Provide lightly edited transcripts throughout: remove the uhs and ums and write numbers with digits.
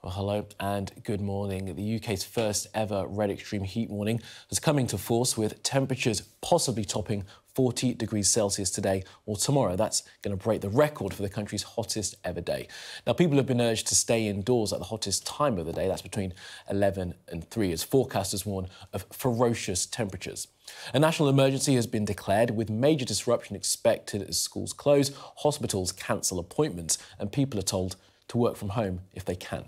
Well, hello and good morning. The UK's first ever red extreme heat warning has come into force with temperatures possibly topping 40 degrees Celsius today or tomorrow. That's going to break the record for the country's hottest ever day. Now, people have been urged to stay indoors at the hottest time of the day. That's between 11 and 3, as forecasters warn of ferocious temperatures. A national emergency has been declared with major disruption expected as schools close, hospitals cancel appointments and people are told to work from home if they can.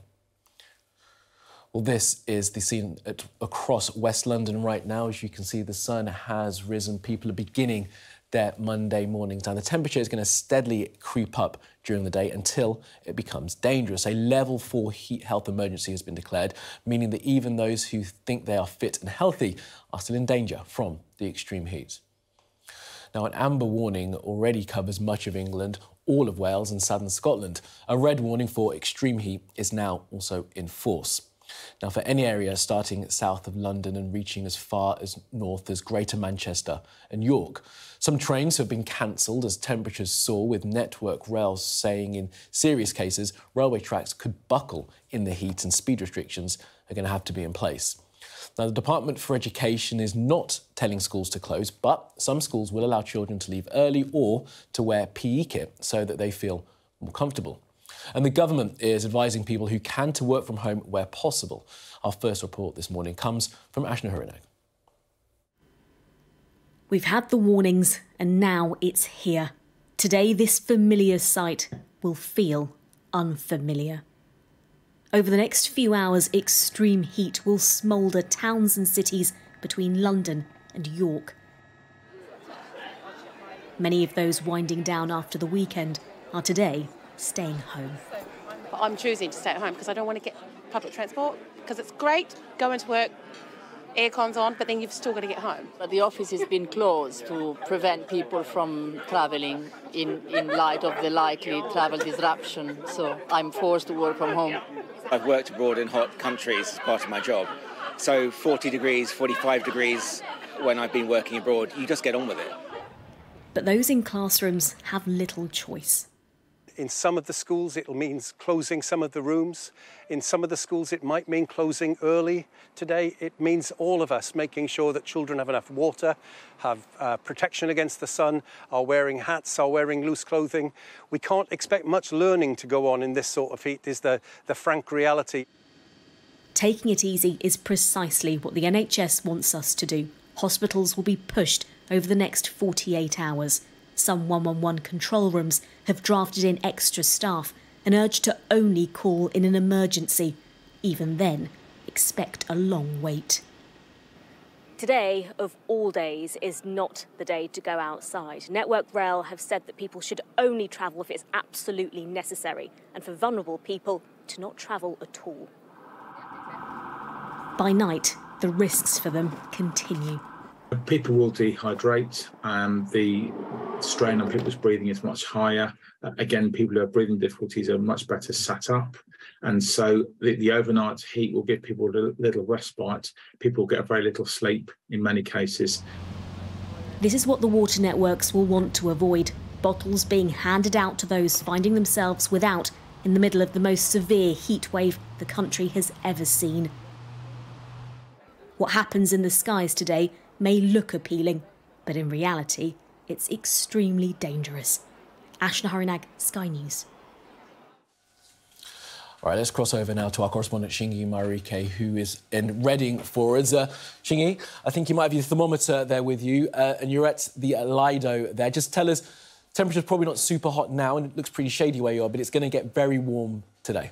Well, this is the scene across West London right now. As you can see, the sun has risen. People are beginning their Monday mornings. Now, the temperature is going to steadily creep up during the day until it becomes dangerous. A level 4 heat health emergency has been declared, meaning that even those who think they are fit and healthy are still in danger from the extreme heat. Now, an amber warning already covers much of England, all of Wales and southern Scotland. A red warning for extreme heat is now also in force. Now, for any area starting south of London and reaching as far as north as Greater Manchester and York. Some trains have been cancelled as temperatures soar, with Network Rail saying in serious cases railway tracks could buckle in the heat and speed restrictions are going to have to be in place. Now, the Department for Education is not telling schools to close, but some schools will allow children to leave early or to wear PE kit so that they feel more comfortable. And the government is advising people who can to work from home where possible. Our first report this morning comes from Ashna Hurinag. We've had the warnings and now it's here. Today, this familiar sight will feel unfamiliar. Over the next few hours, extreme heat will smoulder towns and cities between London and York. Many of those winding down after the weekend are today staying home. But I'm choosing to stay at home because I don't want to get public transport, because it's great going to work, aircon's on, but then you've still got to get home. But the office has been closed to prevent people from travelling in light of the likely travel disruption, so I'm forced to work from home. I've worked abroad in hot countries as part of my job, so 40 degrees, 45 degrees when I've been working abroad, you just get on with it. But those in classrooms have little choice. In some of the schools, it'll mean closing some of the rooms. In some of the schools, it might mean closing early today. It means all of us making sure that children have enough water, have protection against the sun, are wearing hats, are wearing loose clothing. We can't expect much learning to go on in this sort of heat, is the frank reality. Taking it easy is precisely what the NHS wants us to do. Hospitals will be pushed over the next 48 hours. Some 111 control rooms have drafted in extra staff and urged to only call in an emergency. Even then, expect a long wait. Today, of all days, is not the day to go outside. Network Rail have said that people should only travel if it's absolutely necessary, and for vulnerable people to not travel at all. By night, the risks for them continue. People will dehydrate, and the strain on people's breathing is much higher. Again, people who have breathing difficulties are much better sat up, and so the overnight heat will give people a little respite. People will get very little sleep in many cases. This is what the water networks will want to avoid: bottles being handed out to those finding themselves without in the middle of the most severe heat wave the country has ever seen. What happens in the skies today may look appealing, but in reality, it's extremely dangerous. Ashna Hurinag, Sky News. All right, let's cross over now to our correspondent Shingi Marike, who is in Reading for us. Shingi, I think you might have your thermometer there with you, and you're at the Lido there. Just tell us, temperature's probably not super hot now, and it looks pretty shady where you are, but it's going to get very warm today.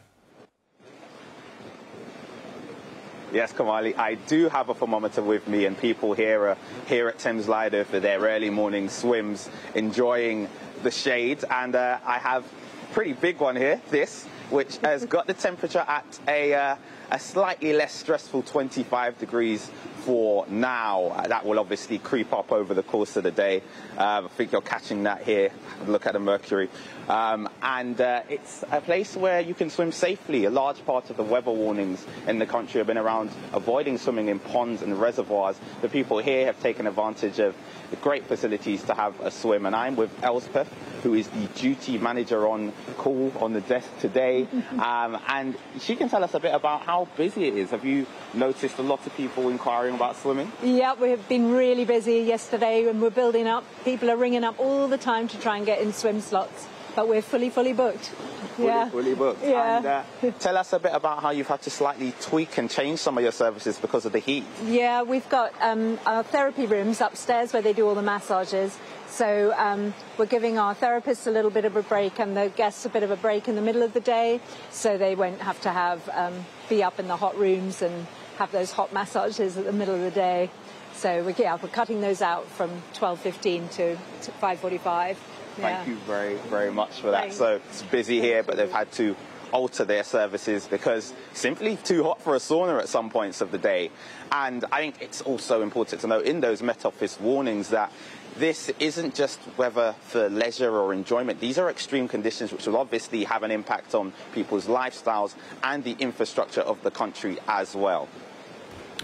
Yes, Kamali, I do have a thermometer with me, and people here are here at Thames Lido for their early morning swims, enjoying the shade. And I have a pretty big one here, this, which has got the temperature at a slightly less stressful 25 degrees for now. That will obviously creep up over the course of the day. I think you're catching that here. Look at the mercury. And it's a place where you can swim safely. A large part of the weather warnings in the country have been around avoiding swimming in ponds and reservoirs. The people here have taken advantage of the great facilities to have a swim. And I'm with Elspeth, who is the duty manager on call on the desk today. And she can tell us a bit about how busy it is. Have you noticed a lot of people inquiring about swimming? Yeah, we've been really busy yesterday and we're building up. People are ringing up all the time to try and get in swim slots, but we're fully booked. Fully booked. Yeah. And tell us a bit about how you've had to slightly tweak and change some of your services because of the heat. Yeah, we've got our therapy rooms upstairs where they do all the massages. So we're giving our therapists a little bit of a break and the guests a bit of a break in the middle of the day, so they won't have to be up in the hot rooms and have those hot massages at the middle of the day. So we're cutting those out from 12:15 to 5:45. Thank you very, very much for that. Thanks. So it's busy here, but they've had to alter their services because simply too hot for a sauna at some points of the day. And I think it's also important to note in those Met Office warnings that this isn't just weather for leisure or enjoyment. These are extreme conditions which will obviously have an impact on people's lifestyles and the infrastructure of the country as well.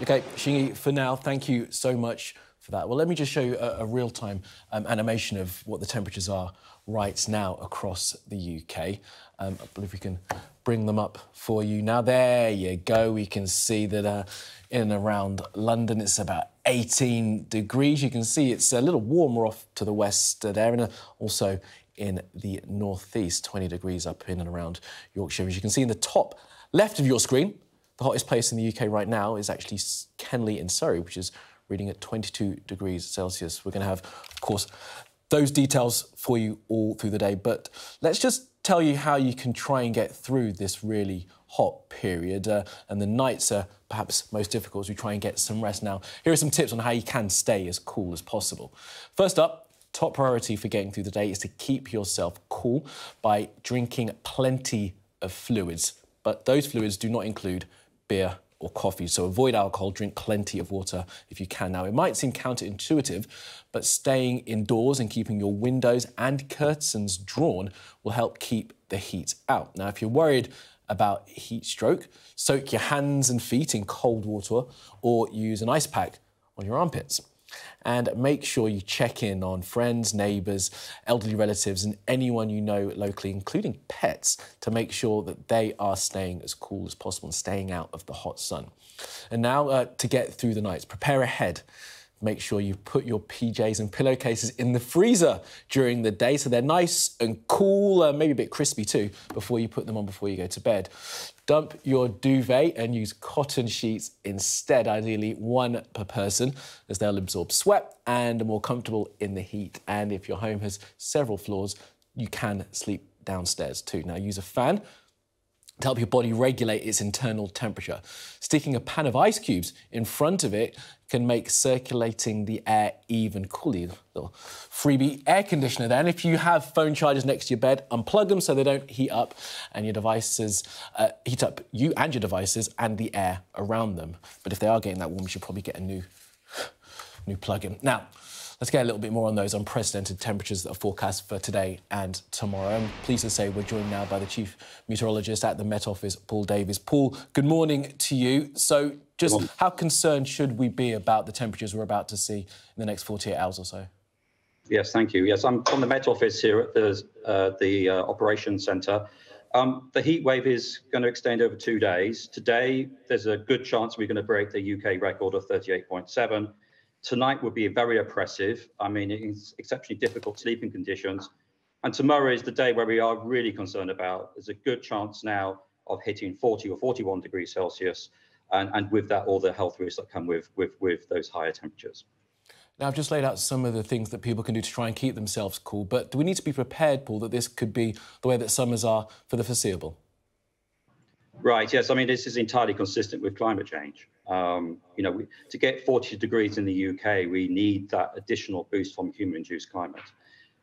OK, Shingy, for now, thank you so much for that. Well, let me just show you a real-time animation of what the temperatures are right now across the UK. I believe we can bring them up for you now. There you go. We can see that in and around London, it's about 18 degrees. You can see it's a little warmer off to the west there, and also in the northeast, 20 degrees up in and around Yorkshire. As you can see in the top left of your screen, the hottest place in the UK right now is actually Kenley in Surrey, which is reading at 22 degrees Celsius. We're going to have, of course, those details for you all through the day. But let's just tell you how you can try and get through this really hot period. And the nights are perhaps most difficult as we try and get some rest now. Here are some tips on how you can stay as cool as possible. First up, top priority for getting through the day is to keep yourself cool by drinking plenty of fluids. But those fluids do not include beer or coffee, so avoid alcohol, drink plenty of water if you can. Now, it might seem counterintuitive, but staying indoors and keeping your windows and curtains drawn will help keep the heat out. Now, if you're worried about heat stroke, soak your hands and feet in cold water or use an ice pack on your armpits. And make sure you check in on friends, neighbours, elderly relatives and anyone you know locally, including pets, to make sure that they are staying as cool as possible and staying out of the hot sun. And now to get through the nights, prepare ahead. Make sure you put your PJs and pillowcases in the freezer during the day so they're nice and cool, maybe a bit crispy too, before you put them on before you go to bed. Dump your duvet and use cotton sheets instead, ideally one per person, as they'll absorb sweat and are more comfortable in the heat. And if your home has several floors, you can sleep downstairs too. Now use a fan to help your body regulate its internal temperature. Sticking a pan of ice cubes in front of it can make circulating the air even cooler. Little freebie air conditioner then. If you have phone chargers next to your bed, unplug them so they don't heat up and your devices, heat up you and your devices and the air around them. But if they are getting that warm, you should probably get a new plug-in. Now, let's get a little bit more on those unprecedented temperatures that are forecast for today and tomorrow. I'm pleased to say we're joined now by the Chief Meteorologist at the Met Office, Paul Davies. Paul, good morning to you. So just how concerned should we be about the temperatures we're about to see in the next 48 hours or so? Yes, thank you. Yes, I'm from the Met Office here at the Operations Centre. The heat wave is going to extend over 2 days. Today, there's a good chance we're going to break the UK record of 38.7. Tonight will be very oppressive. I mean, it's exceptionally difficult sleeping conditions. And tomorrow is the day where we are really concerned about. There's a good chance now of hitting 40 or 41 degrees Celsius. And with that, all the health risks that come with those higher temperatures. Now, I've just laid out some of the things that people can do to try and keep themselves cool. But do we need to be prepared, Paul, that this could be the way that summers are for the foreseeable? Right, yes. I mean, this is entirely consistent with climate change. You know, to get 40 degrees in the UK, we need that additional boost from human-induced climate.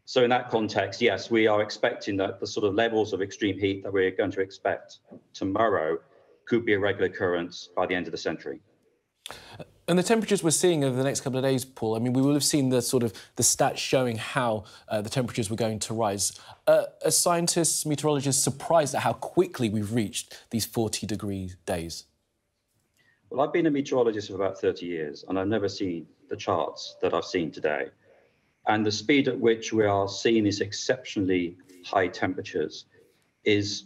So in that context, yes, we are expecting that the sort of levels of extreme heat that we're going to expect tomorrow could be a regular occurrence by the end of the century. And the temperatures we're seeing over the next couple of days, Paul, I mean, we will have seen the stats showing how the temperatures were going to rise. Are scientists, meteorologists surprised at how quickly we've reached these 40-degree days? Well, I've been a meteorologist for about 30 years, and I've never seen the charts that I've seen today. And the speed at which we are seeing these exceptionally high temperatures is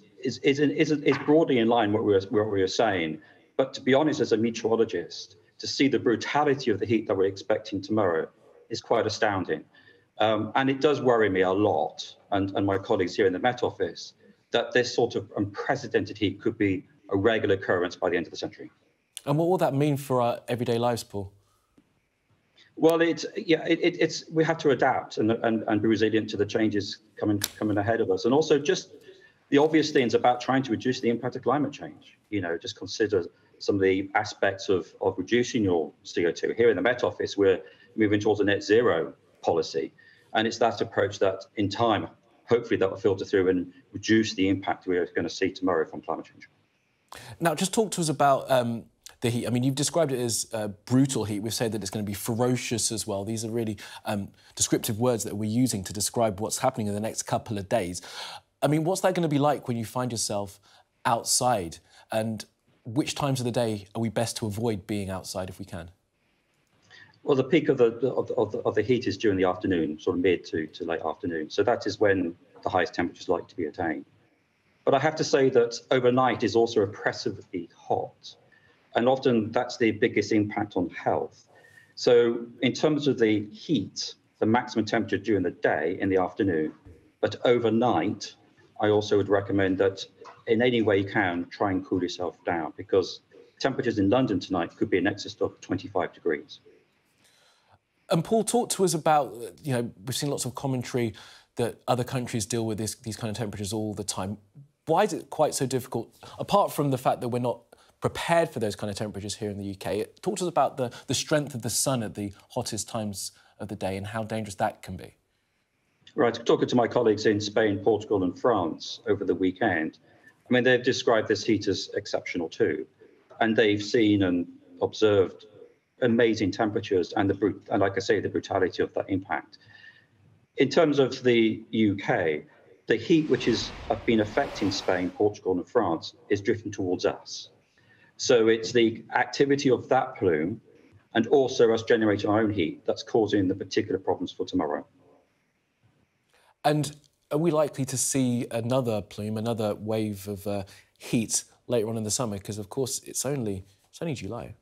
broadly in line with what we were saying. But to be honest, as a meteorologist, to see the brutality of the heat that we're expecting tomorrow is quite astounding. And it does worry me a lot, and my colleagues here in the Met Office, that this sort of unprecedented heat could be a regular occurrence by the end of the century. And what will that mean for our everyday lives, Paul? Well, we have to adapt and be resilient to the changes coming ahead of us. And also just the obvious things about trying to reduce the impact of climate change. You know, just consider some of the aspects of reducing your CO2. Here in the Met Office, we're moving towards a net zero policy. And it's that approach that in time, hopefully that will filter through and reduce the impact we're going to see tomorrow from climate change. Now, just talk to us about the heat. I mean, you've described it as brutal heat. We've said that it's going to be ferocious as well. These are really descriptive words that we're using to describe what's happening in the next couple of days. I mean, what's that going to be like when you find yourself outside? And which times of the day are we best to avoid being outside if we can? Well, the peak of the heat is during the afternoon, sort of mid to late afternoon. So that is when the highest temperatures like to be attained. But I have to say that overnight is also oppressively hot. And often that's the biggest impact on health. So in terms of the heat, the maximum temperature during the day in the afternoon, but overnight, I also would recommend that in any way you can, try and cool yourself down, because temperatures in London tonight could be in excess of 25 degrees. And Paul, talk to us about, you know, we've seen lots of commentary that other countries deal with these kind of temperatures all the time. Why is it quite so difficult, apart from the fact that we're not prepared for those kind of temperatures here in the UK? Talk to us about the strength of the sun at the hottest times of the day and how dangerous that can be. Right, talking to my colleagues in Spain, Portugal and France over the weekend, I mean, they've described this heat as exceptional too. And they've seen and observed amazing temperatures and, like I say, the brutality of that impact. In terms of the UK, the heat which has been affecting Spain, Portugal and France is drifting towards us. So it's the activity of that plume and also us generating our own heat that's causing the particular problems for tomorrow. And are we likely to see another plume, another wave of heat later on in the summer? Because, of course, it's only July.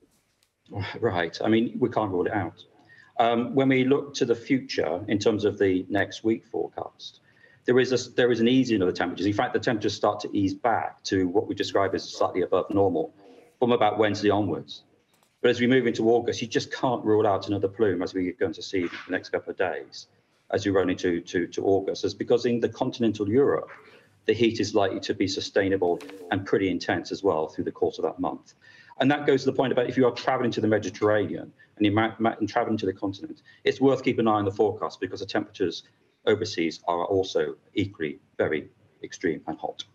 Right. I mean, we can't rule it out. When we look to the future in terms of the next week forecast, there is an easing of the temperatures. In fact, the temperatures start to ease back to what we describe as slightly above normal from about Wednesday onwards. But as we move into August, you just can't rule out another plume, as we're going to see the next couple of days as we run into August. It's because in the continental Europe, the heat is likely to be sustainable and pretty intense as well through the course of that month. And that goes to the point about if you are travelling to the Mediterranean and you're travelling to the continent, it's worth keeping an eye on the forecast because the temperatures overseas are also equally very extreme and hot.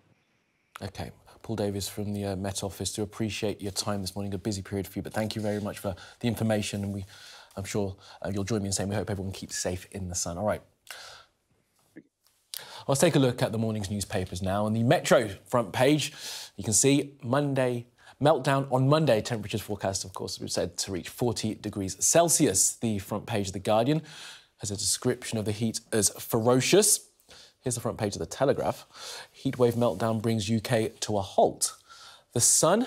OK. Paul Davies from the Met Office. Do appreciate your time this morning. A busy period for you, but thank you very much for the information. And I'm sure you'll join me in saying we hope everyone keeps safe in the sun. All right. Let's take a look at the morning's newspapers now. On the Metro front page, you can see Monday meltdown on Monday. Temperatures forecast, of course, we've said to reach 40 degrees Celsius. The front page of The Guardian has a description of the heat as ferocious. Here's the front page of The Telegraph. Heatwave meltdown brings UK to a halt. The Sun,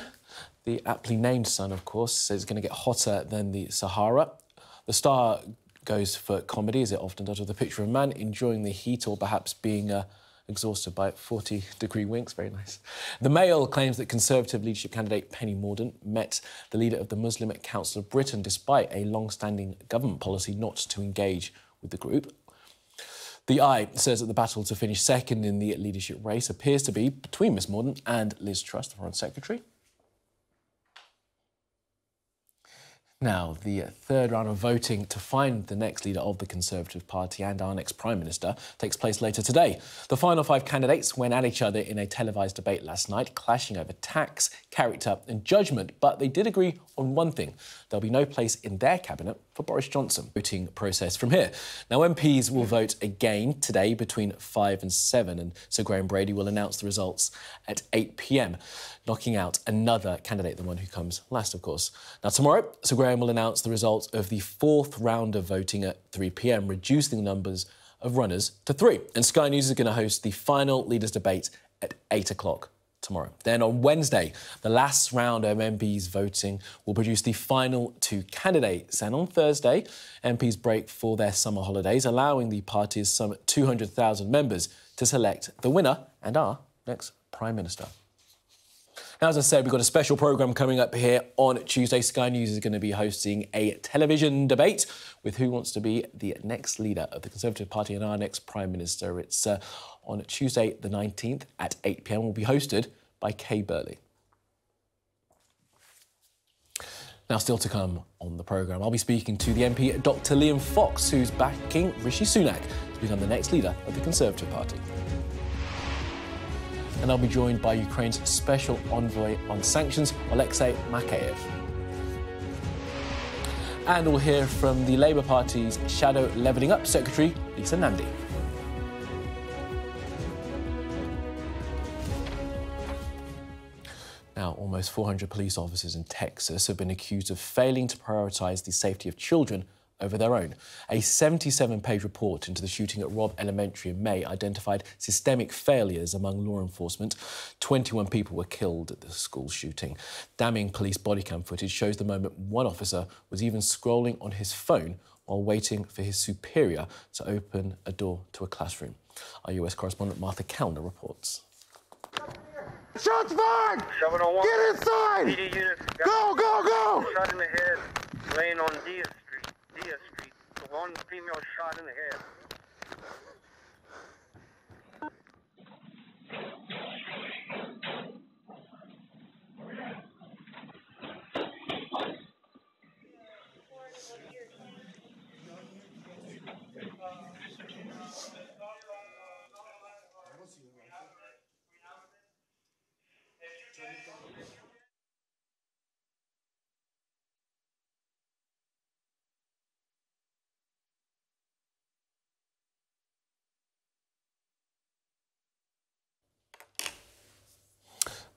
the aptly named Sun, of course, says it's going to get hotter than the Sahara. The Star goes for comedy, as it often does, with a picture of a man enjoying the heat or perhaps being exhausted by 40-degree winks. Very nice. The Mail claims that Conservative leadership candidate Penny Mordaunt met the leader of the Muslim Council of Britain despite a long-standing government policy not to engage with the group. The Eye says that the battle to finish second in the leadership race appears to be between Miss Mordaunt and Liz Truss, the Foreign Secretary. Now, the third round of voting to find the next leader of the Conservative Party and our next Prime Minister takes place later today. The final 5 candidates went at each other in a televised debate last night, clashing over tax, character and judgment. But they did agree on one thing. There'll be no place in their cabinet for Boris Johnson. Voting process from here. Now, MPs will vote again today between 5 and 7, and Sir Graham Brady will announce the results at 8 p.m, knocking out another candidate, the one who comes last, of course. Now, tomorrow, Sir Graham will announce the results of the 4th round of voting at 3 p.m, reducing the numbers of runners to 3. And Sky News is going to host the final leaders' debate at 8 o'clock tomorrow. Then on Wednesday, the last round of MPs voting will produce the final 2 candidates. And on Thursday, MPs break for their summer holidays, allowing the party's some 200,000 members to select the winner and our next Prime Minister. Now, as I said, we've got a special programme coming up here on Tuesday. Sky News is going to be hosting a television debate with who wants to be the next leader of the Conservative Party and our next Prime Minister. It's on Tuesday the 19th at 8 p.m. will be hosted by Kay Burley. Now, still to come on the programme, I'll be speaking to the MP Dr Liam Fox, who's backing Rishi Sunak to become the next leader of the Conservative Party. And I'll be joined by Ukraine's Special Envoy on Sanctions, Alexei Makayev. And we'll hear from the Labour Party's Shadow Levelling Up Secretary, Lisa Nandy. Now, almost 400 police officers in Texas have been accused of failing to prioritise the safety of children over their own. A 77-page report into the shooting at Robb Elementary in May identified systemic failures among law enforcement. 21 people were killed at the school shooting. Damning police body cam footage shows the moment one officer was even scrolling on his phone while waiting for his superior to open a door to a classroom. Our US correspondent Martha Kellner reports. Shots fired! Get inside! Go, go, go! Shot in the head, laying on Dia Street. The one female shot in the head.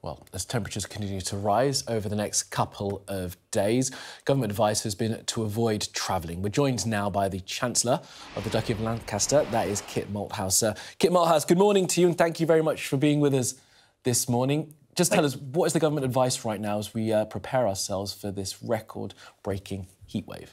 Well, as temperatures continue to rise over the next couple of days, government advice has been to avoid travelling. We're joined now by the Chancellor of the Duchy of Lancaster, that is Kit Malthouse. Kit Malthouse, good morning to you and thank you very much for being with us this morning. Just tell us, what is the government advice right now as we prepare ourselves for this record-breaking heatwave?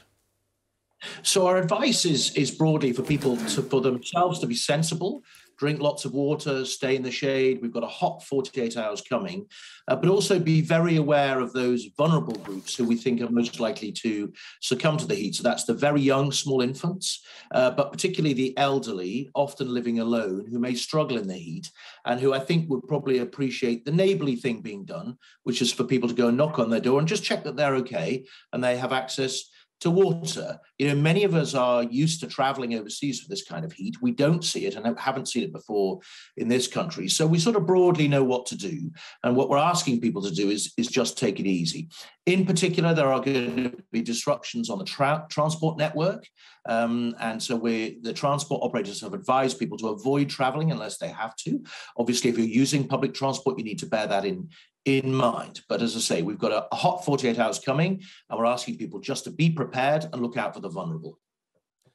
So our advice is broadly for people for themselves to be sensible, drink lots of water, stay in the shade. We've got a hot 48 hours coming, but also be very aware of those vulnerable groups who we think are most likely to succumb to the heat. So that's the very young, small infants, but particularly the elderly, often living alone, who may struggle in the heat and who I think would probably appreciate the neighbourly thing being done, which is for people to go and knock on their door and just check that they're okay and they have access to water. You know, many of us are used to travelling overseas for this kind of heat. We don't see it and haven't seen it before in this country. So we sort of broadly know what to do. And what we're asking people to do is just take it easy. In particular, there are going to be disruptions on the transport network. And so the transport operators have advised people to avoid travelling unless they have to. Obviously, if you're using public transport, you need to bear that in mind. But as I say, we've got a hot 48 hours coming, and we're asking people just to be prepared and look out for the vulnerable.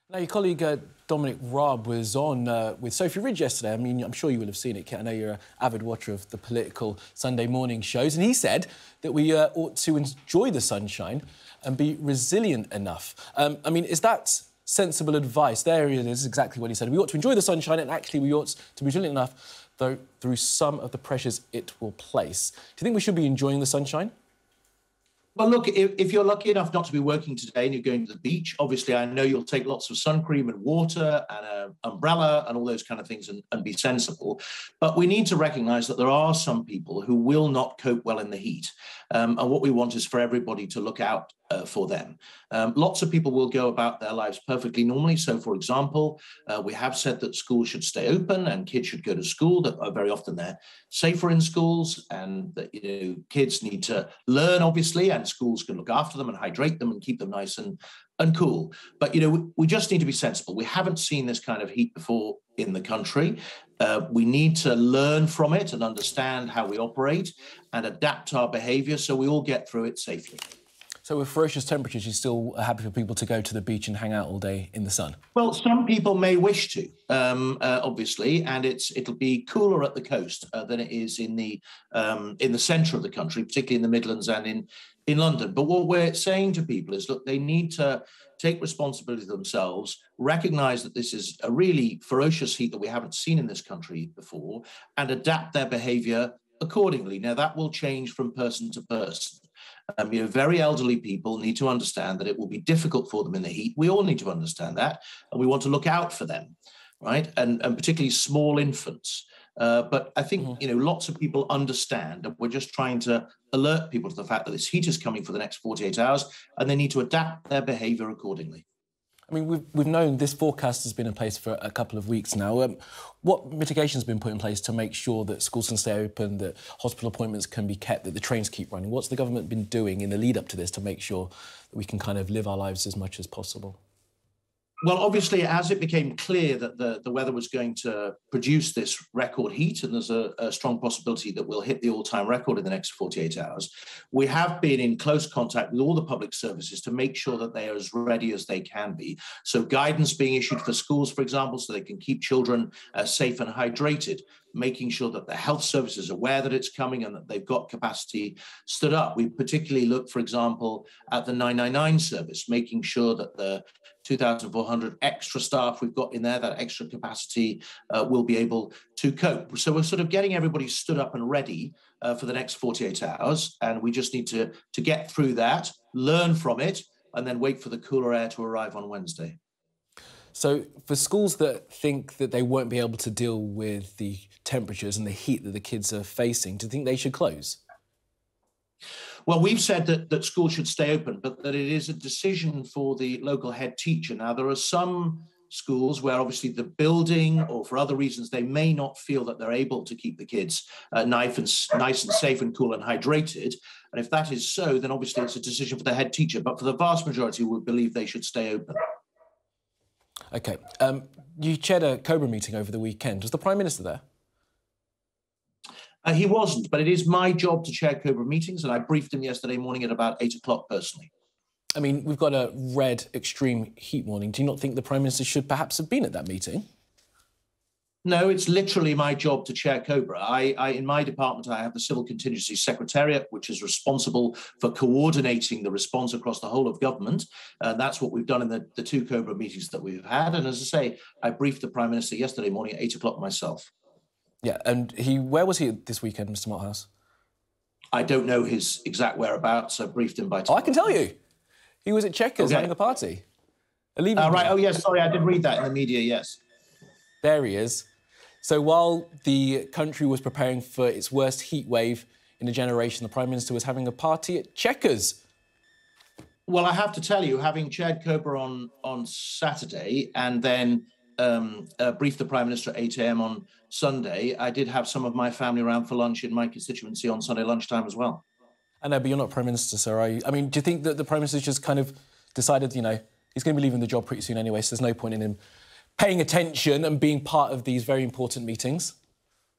Now, your colleague Dominic Raab was on with Sophie Ridge yesterday. I mean, I'm sure you will have seen it, Kit. I know you're an avid watcher of the political Sunday morning shows, and he said that we ought to enjoy the sunshine and be resilient enough. I mean, is that sensible advice? There it is, exactly what he said. We ought to enjoy the sunshine, and actually we ought to be resilient enough, though, through some of the pressures it will place. Do you think we should be enjoying the sunshine? Well, look, if you're lucky enough not to be working today and you're going to the beach, obviously I know you'll take lots of sun cream and water and an umbrella and all those kind of things and be sensible. But we need to recognise that there are some people who will not cope well in the heat. And what we want is for everybody to look out for them. Lots of people will go about their lives perfectly normally. So, for example, we have said that schools should stay open and kids should go to school. That very often they're safer in schools, and that kids need to learn, obviously, and schools can look after them and hydrate them and keep them nice and cool. But we just need to be sensible. We haven't seen this kind of heat before in the country. We need to learn from it and understand how we operate and adapt our behaviour so we all get through it safely. So with ferocious temperatures, you're still happy for people to go to the beach and hang out all day in the sun? Well, some people may wish to, obviously, and it'll be cooler at the coast than it is in the centre of the country, particularly in the Midlands and in London. But what we're saying to people is, look, they need to take responsibility themselves, recognise that this is a really ferocious heat that we haven't seen in this country before, and adapt their behaviour accordingly. Now, that will change from person to person. Very elderly people need to understand that it will be difficult for them in the heat. We all need to understand that, and we want to look out for them, right? And particularly small infants. But I think, lots of people understand, and we're just trying to alert people to the fact that this heat is coming for the next 48 hours, and they need to adapt their behaviour accordingly. I mean, we've known this forecast has been in place for a couple of weeks now. What mitigation has been put in place to make sure that schools can stay open, that hospital appointments can be kept, that the trains keep running? What's the government been doing in the lead up to this to make sure that we can kind of live our lives as much as possible? Well, obviously, as it became clear that the weather was going to produce this record heat, and there's a strong possibility that we'll hit the all-time record in the next 48 hours, we have been in close contact with all the public services to make sure that they are as ready as they can be. So guidance being issued for schools, for example, so they can keep children safe and hydrated, making sure that the health service is aware that it's coming and that they've got capacity stood up. We particularly look, for example, at the 999 service, making sure that the 2,400 extra staff we've got in there, that extra capacity, will be able to cope. So we're sort of getting everybody stood up and ready for the next 48 hours. And we just need to get through that, learn from it, and then wait for the cooler air to arrive on Wednesday. So for schools that think that they won't be able to deal with the temperatures and the heat that the kids are facing, do you think they should close? Well, we've said that schools should stay open, but that it is a decision for the local head teacher. Now, there are some schools where obviously the building or for other reasons, they may not feel that they're able to keep the kids nice and safe and cool and hydrated. And if that is so, then obviously it's a decision for the head teacher. But for the vast majority, we believe they should stay open. OK. You chaired a COBRA meeting over the weekend. Was the Prime Minister there? He wasn't, but it is my job to chair COBRA meetings, and I briefed him yesterday morning at about 8 o'clock personally. I mean, we've got a red extreme heat warning. Do you not think the Prime Minister should perhaps have been at that meeting? No, it's literally my job to chair COBRA. In my department, I have the Civil Contingency Secretariat, which is responsible for coordinating the response across the whole of government. That's what we've done in the two COBRA meetings that we've had. And as I say, I briefed the Prime Minister yesterday morning at 8 o'clock myself. Yeah, and where was he this weekend, Mr Mothouse? I don't know his exact whereabouts. I briefed him by... Oh, I can tell you. He was at Chequers having a party. Right, oh, yes, sorry, I did read that in the media, yes. There he is. So while the country was preparing for its worst heat wave in a generation, the Prime Minister was having a party at Chequers. Well, I have to tell you, having chaired COBRA on Saturday and then briefed the Prime Minister at 8 a.m. on Sunday, I did have some of my family around for lunch in my constituency on Sunday lunchtime as well. I know, but you're not Prime Minister, sir, are you? I mean, do you think that the Prime Minister's just kind of decided, he's going to be leaving the job pretty soon anyway, so there's no point in him paying attention and being part of these very important meetings?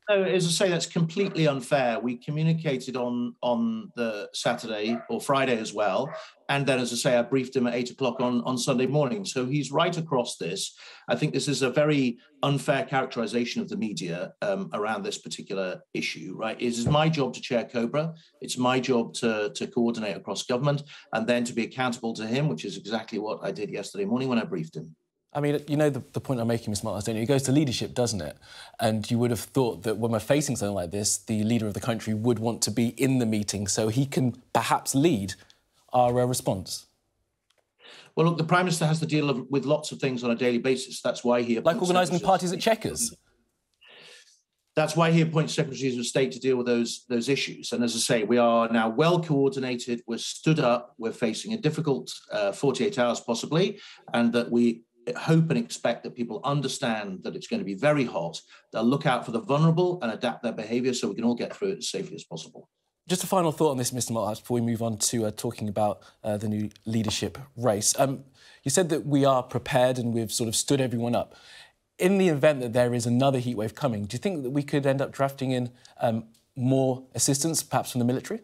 No, as I say, that's completely unfair. We communicated on the Saturday or Friday as well. And then, as I say, I briefed him at 8 o'clock on Sunday morning. So he's right across this. I think this is a very unfair characterisation of the media around this particular issue, right? It is my job to chair COBRA. It's my job to coordinate across government and then to be accountable to him, which is exactly what I did yesterday morning when I briefed him. I mean, you know the point I'm making, Ms Martins, don't you? It goes to leadership, doesn't it? And you would have thought that when we're facing something like this, the leader of the country would want to be in the meeting so he can perhaps lead our response. Well, look, the Prime Minister has to deal with lots of things on a daily basis. That's why he... Like organising parties at Chequers? That's why he appoints secretaries of state to deal with those issues. And as I say, we are now well coordinated. We're stood up. We're facing a difficult 48 hours possibly, and that we hope and expect that people understand that it's going to be very hot. They'll look out for the vulnerable and adapt their behaviour so we can all get through it as safely as possible. Just a final thought on this, Mr. Malthouse, before we move on to talking about the new leadership race. You said that we are prepared and we've sort of stood everyone up. In the event that there is another heatwave coming, do you think that we could end up drafting in more assistance, perhaps from the military?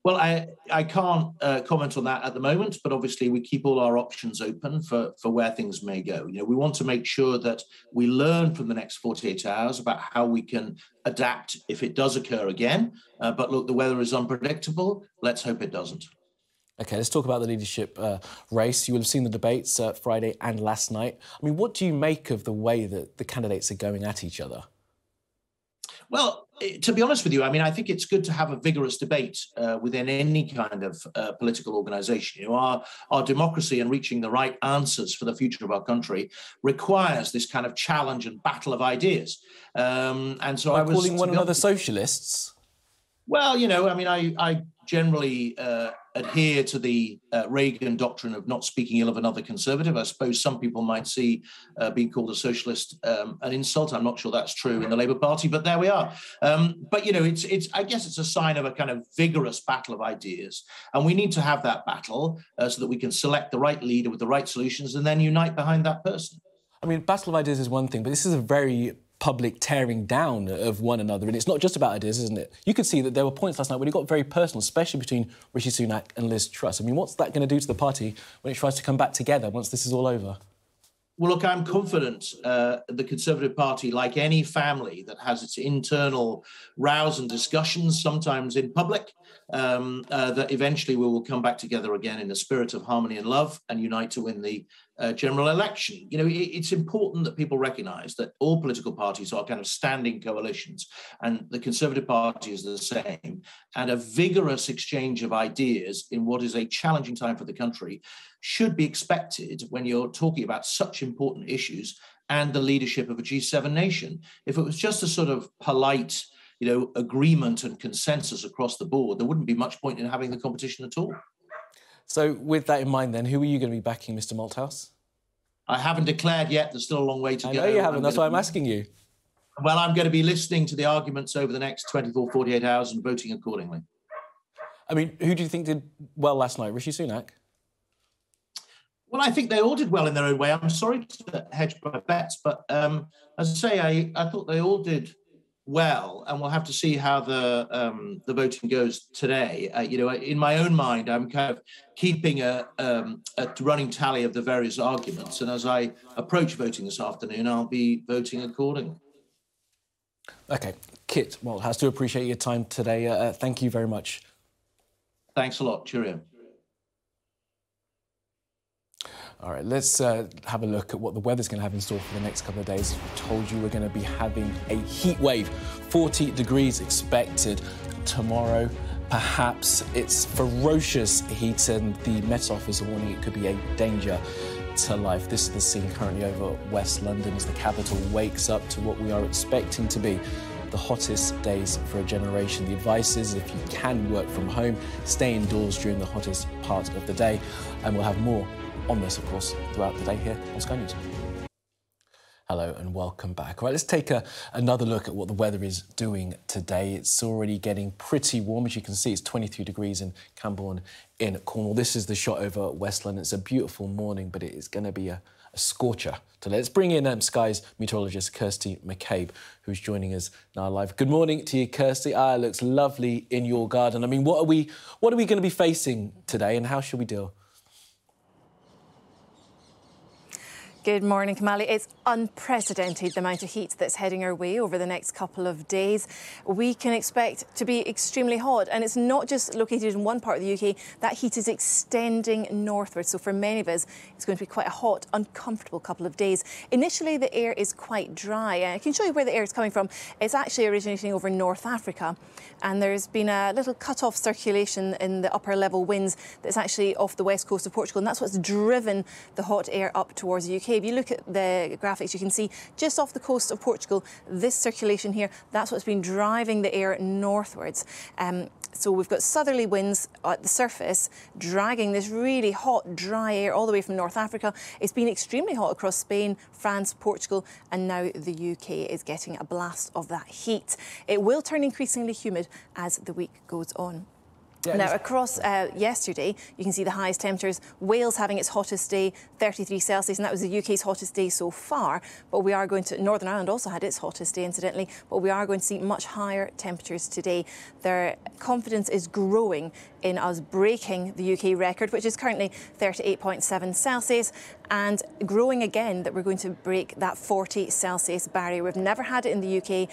Well, I can't comment on that at the moment, but obviously we keep all our options open for where things may go. You know, we want to make sure that we learn from the next 48 hours about how we can adapt if it does occur again. But look, the weather is unpredictable. Let's hope it doesn't. OK, let's talk about the leadership race. You will have seen the debates Friday and last night. I mean, what do you make of the way that the candidates are going at each other? Well, to be honest with you, I mean, I think it's good to have a vigorous debate within any kind of political organisation. You know, our democracy and reaching the right answers for the future of our country requires this kind of challenge and battle of ideas. And so I was calling one another socialists. Well, you know, I mean, I generally adhere to the Reagan doctrine of not speaking ill of another conservative. I suppose some people might see being called a socialist an insult. I'm not sure that's true in the Labour Party, but there we are. But, you know, I guess it's a sign of a kind of vigorous battle of ideas. And we need to have that battle so that we can select the right leader with the right solutions and then unite behind that person. I mean, battle of ideas is one thing, but this is a very public tearing down of one another. And it's not just about ideas, isn't it? You could see that there were points last night when it got very personal, especially between Rishi Sunak and Liz Truss. I mean, what's that going to do to the party when it tries to come back together once this is all over? Well, look, I'm confident the Conservative Party, like any family that has its internal rows and discussions, sometimes in public, that eventually we will come back together again in a spirit of harmony and love and unite to win the general election. You know, it's important that people recognise that all political parties are kind of standing coalitions, and the Conservative Party is the same. And a vigorous exchange of ideas in what is a challenging time for the country should be expected when you're talking about such important issues and the leadership of a G7 nation. If it was just a sort of polite, you know, agreement and consensus across the board, there wouldn't be much point in having the competition at all. So with that in mind, then, who are you going to be backing, Mr. Malthouse? I haven't declared yet. There's still a long way to go. I know you haven't. That's why I'm asking you. Well, I'm going to be listening to the arguments over the next 24, 48 hours and voting accordingly. I mean, who do you think did well last night? Rishi Sunak? Well, I think they all did well in their own way. I'm sorry to hedge my bets, but as I say, I thought they all did well, and we'll have to see how the voting goes today. You know, in my own mind, I'm kind of keeping a running tally of the various arguments, and as I approach voting this afternoon, I'll be voting accordingly. OK. Kit Malthouse, do appreciate your time today. Thank you very much. Thanks a lot. Cheerio. All right, let's have a look at what the weather's going to have in store for the next couple of days. We told you we're going to be having a heat wave. 40 degrees expected tomorrow. Perhaps it's ferocious heat, and the Met Office are warning it could be a danger to life. This is the scene currently over West London as the capital wakes up to what we are expecting to be the hottest days for a generation. The advice is, if you can work from home, stay indoors during the hottest part of the day. And we'll have more on this, of course, throughout the day here on Sky News. Hello and welcome back. All right, let's take another look at what the weather is doing today. It's already getting pretty warm. As you can see, it's 23 degrees in Camborne in Cornwall. This is the shot over West London. It's a beautiful morning, but it is going to be a scorcher today. Let's bring in Sky's meteorologist, Kirsty McCabe, who's joining us now live. Good morning to you, Kirsty. It looks lovely in your garden. I mean, what are we going to be facing today, and how should we deal? Good morning, Kamali. It's unprecedented, the amount of heat that's heading our way over the next couple of days. We can expect to be extremely hot, and it's not just located in one part of the UK. That heat is extending northwards, so for many of us, it's going to be quite a hot, uncomfortable couple of days. Initially, the air is quite dry. I can show you where the air is coming from. It's actually originating over North Africa, and there's been a little cut-off circulation in the upper level winds that's actually off the west coast of Portugal, and that's what's driven the hot air up towards the UK. if you look at the graphics, you can see just off the coast of Portugal, this circulation here, that's what's been driving the air northwards. So we've got southerly winds at the surface dragging this really hot, dry air all the way from North Africa. It's been extremely hot across Spain, France, Portugal, and now the UK is getting a blast of that heat. It will turn increasingly humid as the week goes on. Yeah, now, across yesterday, you can see the highest temperatures. Wales having its hottest day, 33 Celsius, and that was the UK's hottest day so far. But we are going to... Northern Ireland also had its hottest day, incidentally, but we are going to see much higher temperatures today. Their confidence is growing in us breaking the UK record, which is currently 38.7 Celsius, and growing again that we're going to break that 40 Celsius barrier. We've never had it in the UK.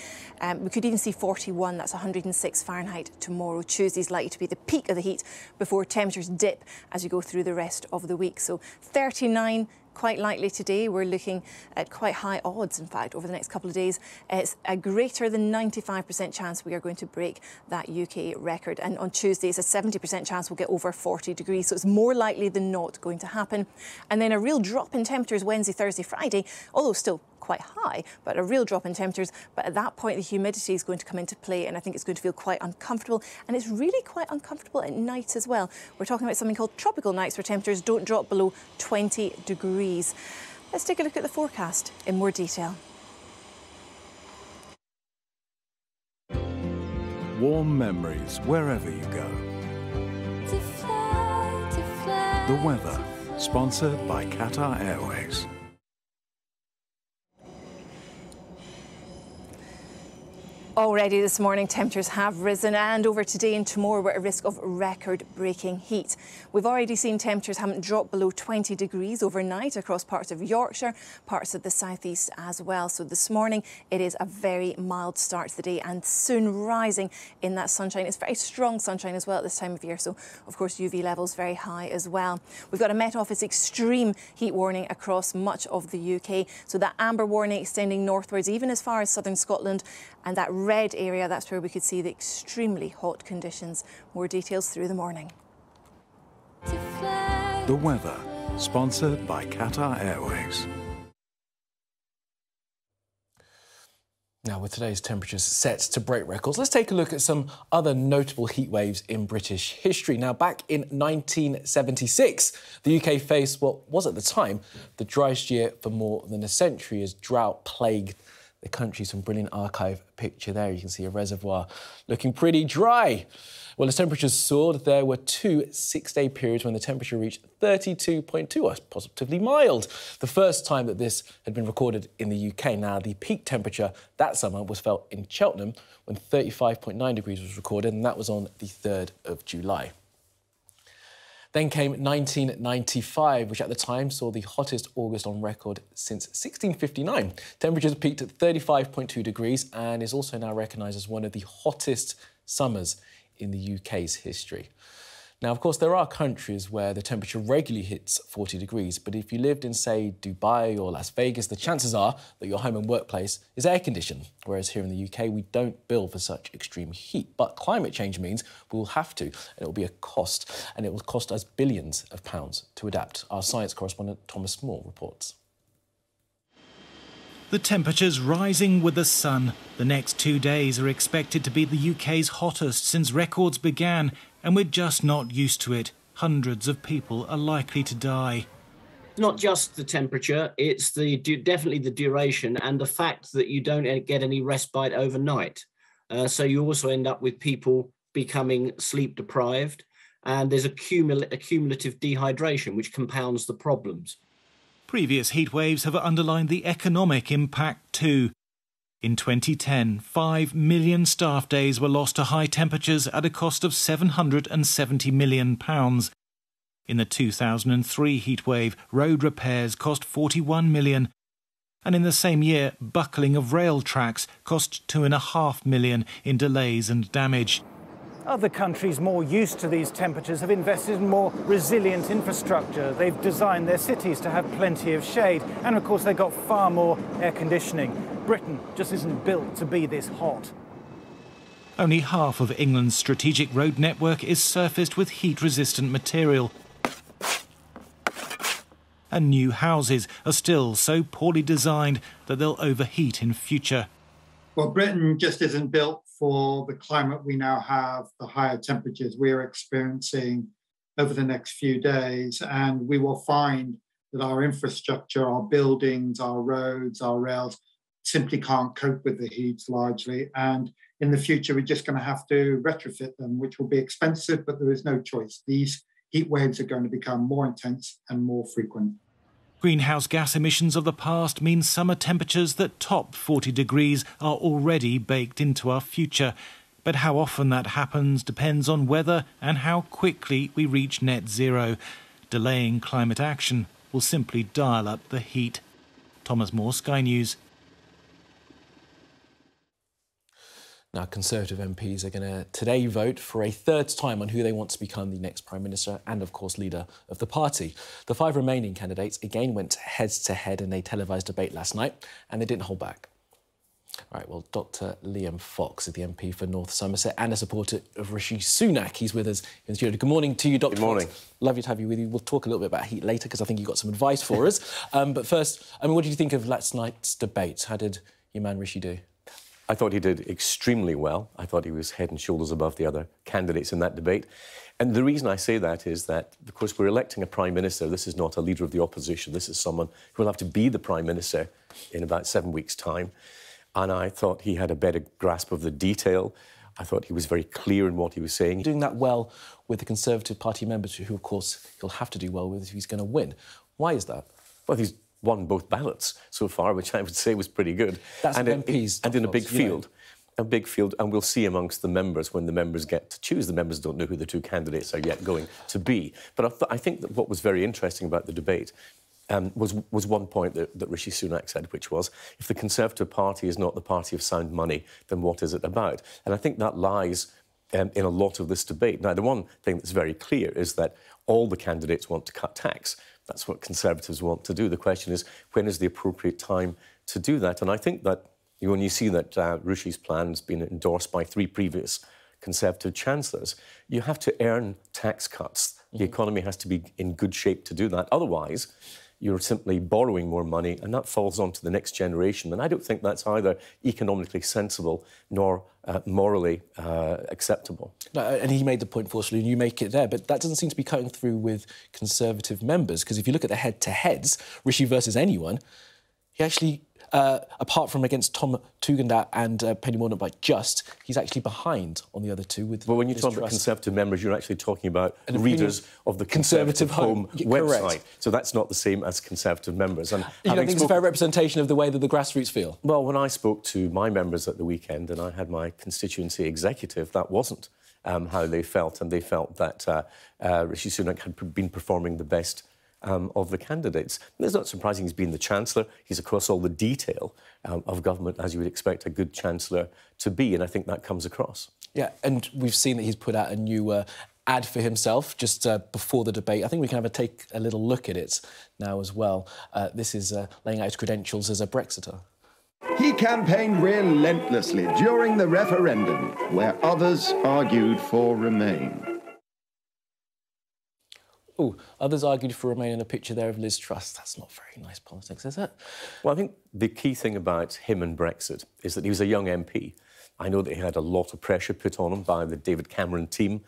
We could even see 41, that's 106 Fahrenheit tomorrow. Tuesday's likely to be the peak of the heat before temperatures dip as we go through the rest of the week. So 39 quite likely today. We're looking at quite high odds, in fact, over the next couple of days. It's a greater than 95% chance we are going to break that UK record. And on Tuesday, it's a 70% chance we'll get over 40 degrees. So it's more likely than not going to happen. And then a real drop in temperatures Wednesday, Thursday, Friday, although still quite high, but a real drop in temperatures. But at that point, the humidity is going to come into play, and I think it's going to feel quite uncomfortable. And it's really quite uncomfortable at night as well. We're talking about something called tropical nights, where temperatures don't drop below 20 degrees. Let's take a look at the forecast in more detail. Warm memories wherever you go. The weather, sponsored by Qatar Airways. Already this morning, temperatures have risen, and over today and tomorrow we're at risk of record-breaking heat. We've already seen temperatures haven't dropped below 20 degrees overnight across parts of Yorkshire, parts of the southeast as well. So this morning it is a very mild start to the day and soon rising in that sunshine. It's very strong sunshine as well at this time of year, so of course UV levels very high as well. We've got a Met Office extreme heat warning across much of the UK, so that amber warning extending northwards even as far as southern Scotland, and that red area, that's where we could see the extremely hot conditions. More details through the morning. The weather, sponsored by Qatar Airways. Now, with today's temperatures set to break records, let's take a look at some other notable heat waves in British history. Now, back in 1976, the UK faced what was at the time the driest year for more than a century as drought plagued the country. Some brilliant archive picture there. You can see a reservoir looking pretty dry. Well, as temperatures soared, there were 2 6-day periods when the temperature reached 32.2, positively mild. The first time that this had been recorded in the UK. Now, the peak temperature that summer was felt in Cheltenham when 35.9 degrees was recorded, and that was on the 3rd of July. Then came 1995, which at the time saw the hottest August on record since 1659. Temperatures peaked at 35.2 degrees and is also now recognised as one of the hottest summers in the UK's history. Now, of course, there are countries where the temperature regularly hits 40 degrees, but if you lived in, say, Dubai or Las Vegas, the chances are that your home and workplace is air-conditioned, whereas here in the UK, we don't bill for such extreme heat. But climate change means we'll have to, and it will be a cost, and it will cost us billions of pounds to adapt. Our science correspondent Thomas Small reports. The temperature's rising with the sun. The next 2 days are expected to be the UK's hottest since records began, and we're just not used to it. Hundreds of people are likely to die. Not just the temperature, it's definitely the duration and the fact that you don't get any respite overnight. So you also end up with people becoming sleep deprived, and there's a cumulative dehydration, which compounds the problems. Previous heat waves have underlined the economic impact too. In 2010, 5 million staff days were lost to high temperatures at a cost of £770 million. In the 2003 heatwave, road repairs cost £41 million. And in the same year, buckling of rail tracks cost £2.5 million in delays and damage. Other countries more used to these temperatures have invested in more resilient infrastructure. They've designed their cities to have plenty of shade, and of course they've got far more air conditioning. Britain just isn't built to be this hot. Only half of England's strategic road network is surfaced with heat-resistant material. and new houses are still so poorly designed that they'll overheat in future. Well, Britain just isn't built for the climate we now have, the higher temperatures we're experiencing over the next few days, and we will find that our infrastructure, our buildings, our roads, our rails simply can't cope with the heat largely. And in the future, we're just going to have to retrofit them, which will be expensive, but there is no choice. These heat waves are going to become more intense and more frequent. Greenhouse gas emissions of the past mean summer temperatures that top 40 degrees are already baked into our future. But how often that happens depends on whether and how quickly we reach net zero. Delaying climate action will simply dial up the heat. Thomas Moore, Sky News. Now, Conservative MPs are going to today vote for a third time on who they want to become the next Prime Minister and, of course, leader of the party. The 5 remaining candidates again went head-to-head in a televised debate last night, and they didn't hold back. All right, well, Dr Liam Fox is the MP for North Somerset and a supporter of Rishi Sunak. He's with us in the studio. Good morning to you, Dr. Good morning. Fox. Lovely to have you with you. We'll talk a little bit about heat later because I think you've got some advice for us. But first, what did you think of last night's debate? How did your man Rishi do? I thought he did extremely well. I thought he was head and shoulders above the other candidates in that debate. And the reason I say that is that, of course, we're electing a Prime Minister. This is not a leader of the opposition. This is someone who will have to be the Prime Minister in about 7 weeks' time. And I thought he had a better grasp of the detail. I thought he was very clear in what he was saying. Doing that well with the Conservative Party members, who, of course, he'll have to do well with if he's going to win. Why is that? Well, he's won both ballots so far, which I would say was pretty good. That's MPs. And in a big field. A big field, and we'll see amongst the members when the members get to choose. The members don't know who the 2 candidates are yet going to be. But I think that what was very interesting about the debate was one point that Rishi Sunak said, which was, if the Conservative Party is not the party of sound money, then what is it about? And I think that lies in a lot of this debate. Now, the one thing that's very clear is that all the candidates want to cut tax. That's what Conservatives want to do. The question is, when is the appropriate time to do that? And I think that when you see that Rishi's plan has been endorsed by 3 previous Conservative chancellors, you have to earn tax cuts. The economy has to be in good shape to do that. Otherwise, you're simply borrowing more money, and that falls on to the next generation. And I don't think that's either economically sensible nor morally acceptable. No, and he made the point forcefully, and you make it there, but that doesn't seem to be cutting through with Conservative members, because if you look at the head-to-heads, Rishi versus anyone, he actually, apart from against Tom Tugendhat and Penny Mordaunt by just, he's actually behind on the other 2 with Well, when you talk about Conservative members, you're actually talking about readers of the Conservative Home website. Correct. So that's not the same as Conservative members. And you don't think it's a fair representation of the way that the grassroots feel? Well, when I spoke to my members at the weekend and I had my constituency executive, that wasn't how they felt. And they felt that Rishi Sunak had been performing the best of the candidates. And it's not surprising he's been the Chancellor. He's across all the detail of government, as you would expect a good Chancellor to be, and I think that comes across. Yeah, and we've seen that he's put out a new ad for himself just before the debate. I think we can take a little look at it now as well. This is laying out his credentials as a Brexiter. He campaigned relentlessly during the referendum, where others argued for Remain. Oh, others argued for Remain in a picture there of Liz Truss. That's not very nice politics, is it? Well, I think the key thing about him and Brexit is that he was a young MP. I know that he had a lot of pressure put on him by the David Cameron team.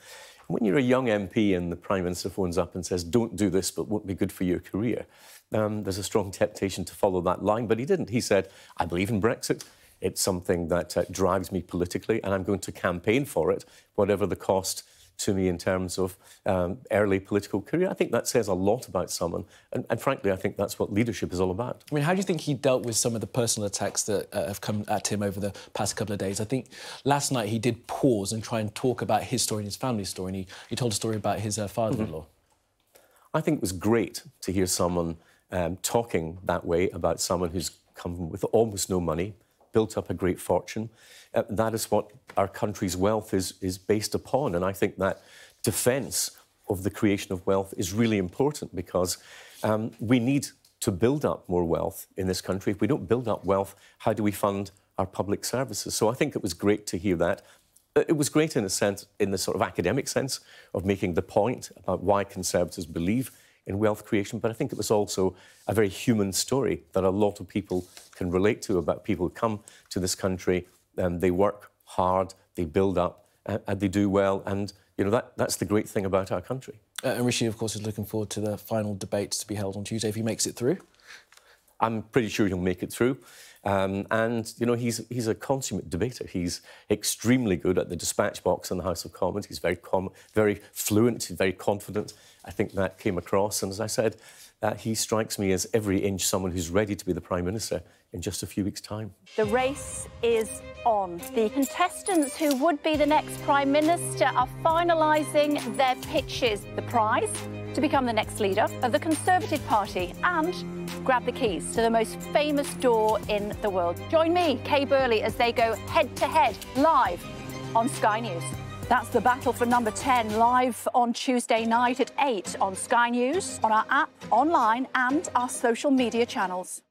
When you're a young MP and the Prime Minister phones up and says, don't do this, but won't be good for your career, there's a strong temptation to follow that line. But he didn't. He said, I believe in Brexit. It's something that drives me politically, and I'm going to campaign for it, whatever the cost to me in terms of early political career. I think that says a lot about someone. And frankly, I think that's what leadership is all about. I mean, how do you think he dealt with some of the personal attacks that have come at him over the past couple of days? I think last night he did pause and try and talk about his story and his family's story, and he told a story about his father-in-law. I think it was great to hear someone talking that way about someone who's come with almost no money, built up a great fortune. That is what our country's wealth is based upon. And I think that defence of the creation of wealth is really important because we need to build up more wealth in this country. If we don't build up wealth, how do we fund our public services? So I think it was great to hear that. It was great in a sense, in the sort of academic sense of making the point about why Conservatives believe in wealth creation, but I think it was also a very human story that a lot of people can relate to, about people who come to this country and they work hard, they build up, and they do well. And, you know, that's the great thing about our country. And Rishi, of course, is looking forward to the final debates to be held on Tuesday if he makes it through. I'm pretty sure he'll make it through. And, you know, he's a consummate debater. He's extremely good at the dispatch box in the House of Commons. He's very fluent, he's very confident. I think that came across. And as I said, he strikes me as every inch someone who's ready to be the Prime Minister in just a few weeks' time. The race is on. The contestants who would be the next Prime Minister are finalising their pitches. The prize to become the next leader of the Conservative Party and grab the keys to the most famous door in the world. Join me, Kay Burley, as they go head-to-head live on Sky News. That's the battle for number 10, live on Tuesday night at 8 on Sky News, on our app, online and our social media channels.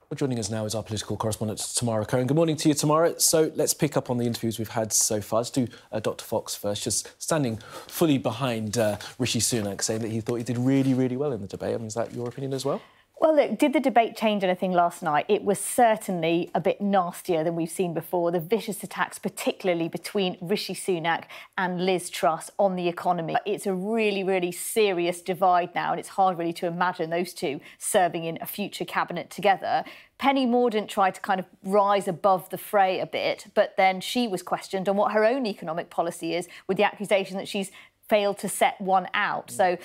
Well, joining us now is our political correspondent, Tamara Cohen. Good morning to you, Tamara. So let's pick up on the interviews we've had so far. Let's do Dr Fox first, just standing fully behind Rishi Sunak, saying that he thought he did really, really well in the debate. I mean, is that your opinion as well? Well, look, did the debate change anything last night? It was certainly a bit nastier than we've seen before. The vicious attacks, particularly between Rishi Sunak and Liz Truss on the economy. It's a really, really serious divide now, and it's hard really to imagine those two serving in a future cabinet together. Penny Mordaunt tried to kind of rise above the fray a bit, but then she was questioned on what her own economic policy is, with the accusation that she's failed to set one out. So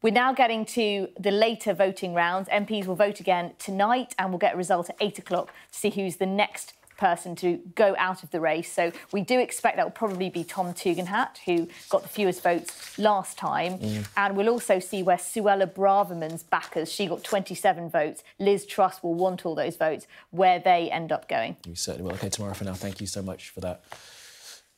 we're now getting to the later voting rounds. MPs will vote again tonight and we'll get a result at 8 o'clock to see who's the next person to go out of the race. So we do expect that will probably be Tom Tugendhat, who got the fewest votes last time. And we'll also see where Suella Braverman's backers, she got 27 votes. Liz Truss will want all those votes, where they end up going. You certainly will. OK, Tamara, for now, thank you so much for that.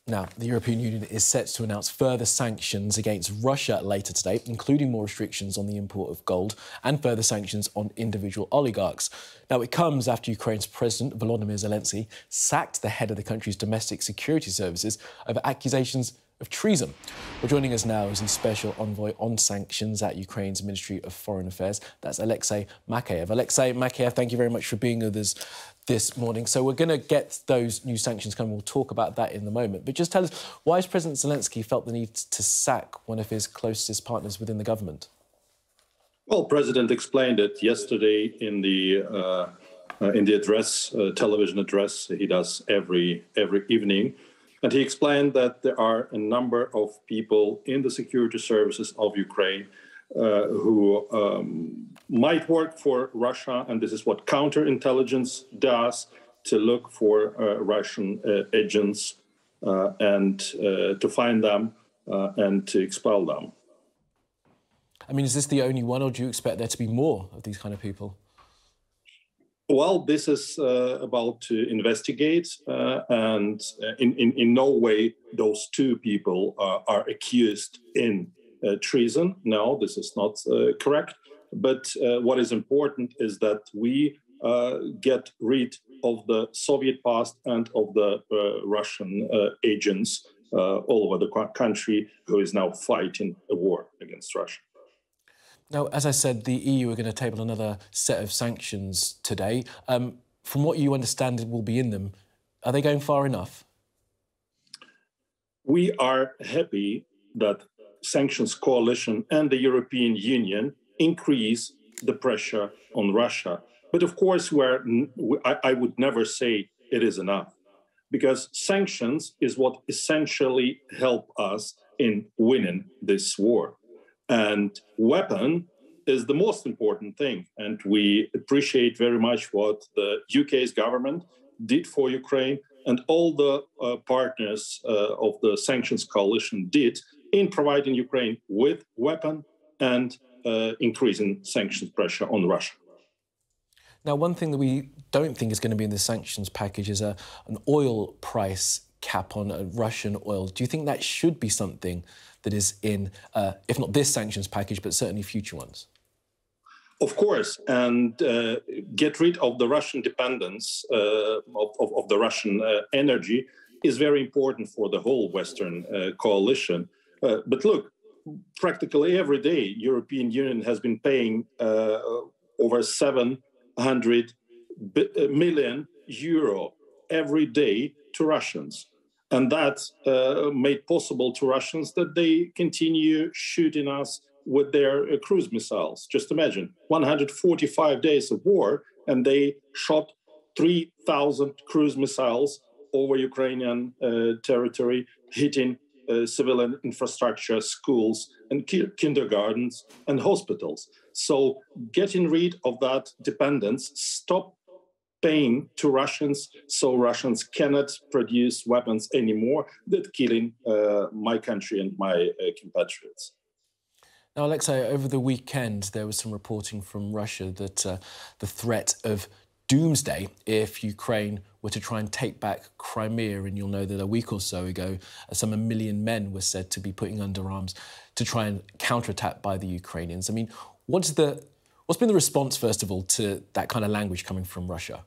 Now, the European Union is set to announce further sanctions against Russia later today, including more restrictions on the import of gold and further sanctions on individual oligarchs. Now, it comes after Ukraine's President Volodymyr Zelensky sacked the head of the country's domestic security services over accusations of treason. Well, joining us now is the Special Envoy on Sanctions at Ukraine's Ministry of Foreign Affairs. That's Alexei Makhayev. Alexei Makhayev, thank you very much for being with us this morning. So we're going to get those new sanctions coming. We'll talk about that in a moment. But just tell us, why has President Zelensky felt the need to sack one of his closest partners within the government? Well, President explained it yesterday in the address, television address he does every evening. And he explained that there are a number of people in the security services of Ukraine who might work for Russia, and this is what counterintelligence does, to look for Russian agents and to find them and to expel them. I mean, is this the only one, or do you expect there to be more of these kind of people? Well, this is about to investigate, and in no way those two people are accused in treason. No, this is not correct. But what is important is that we get rid of the Soviet past and of the Russian agents all over the country who is now fighting a war against Russia. Now, as I said, the EU are going to table another set of sanctions today. From what you understand will be in them, are they going far enough? We are happy that Sanctions Coalition and the European Union increase the pressure on Russia. But of course, I would never say it is enough, because sanctions is what essentially help us in winning this war. And weapon is the most important thing. And we appreciate very much what the UK's government did for Ukraine, and all the partners of the Sanctions Coalition did in providing Ukraine with weapon and increasing sanctions pressure on Russia. Now, one thing that we don't think is going to be in the sanctions package is an oil price cap on Russian oil. Do you think that should be something that is in, if not this sanctions package, but certainly future ones? Of course, and get rid of the Russian dependence of the Russian energy is very important for the whole Western coalition. But look, practically every day, European Union has been paying over 700 million euro every day to Russians. And that made possible to Russians that they continue shooting us with their cruise missiles. Just imagine, 145 days of war, and they shot 3,000 cruise missiles over Ukrainian territory, hitting civilian infrastructure, schools, and kindergartens and hospitals. So getting rid of that dependence, stop paying to Russians so Russians cannot produce weapons anymore that killing my country and my compatriots. Now, Alexei, over the weekend, there was some reporting from Russia that the threat of doomsday if Ukraine were to try and take back Crimea, and you'll know that a week or so ago, some 1 million men were said to be putting under arms to try and counterattack by the Ukrainians. I mean, what's been the response, first of all, to that kind of language coming from Russia?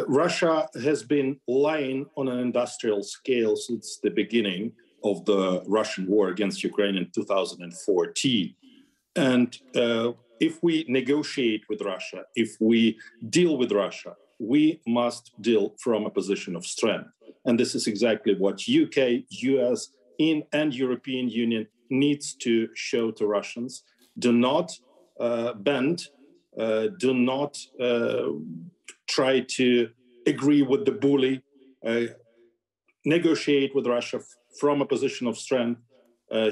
Russia has been lying on an industrial scale since the beginning of the Russian war against Ukraine in 2014. And if we negotiate with Russia, if we deal with Russia, we must deal from a position of strength. And this is exactly what UK, US, and European Union needs to show to Russians. Do not bend, do not try to agree with the bully, negotiate with Russia from a position of strength,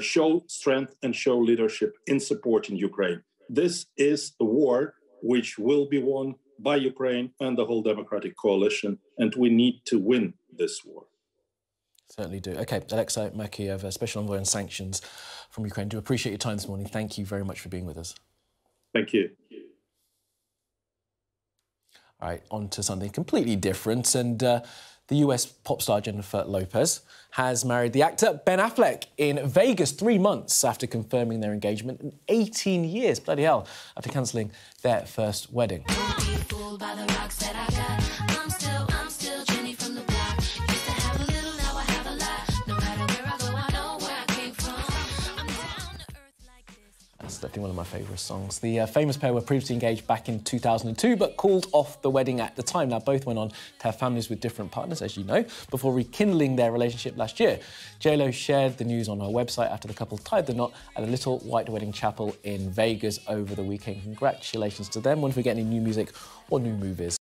show strength and show leadership in supporting Ukraine. This is a war which will be won by Ukraine and the whole democratic coalition, and we need to win this war. Certainly do. OK, Alexei Makiev, Special Envoy on Sanctions from Ukraine. Do appreciate your time this morning. Thank you very much for being with us. Thank you. All right, on to something completely different. And the US pop star Jennifer Lopez has married the actor Ben Affleck in Vegas 3 months after confirming their engagement in 18 years, bloody hell, after cancelling their first wedding. That's definitely one of my favourite songs. The famous pair were previously engaged back in 2002, but called off the wedding at the time. Now, both went on to have families with different partners, as you know, before rekindling their relationship last year. J-Lo shared the news on her website after the couple tied the knot at a little white wedding chapel in Vegas over the weekend. Congratulations to them. Wonder if we get any new music or new movies.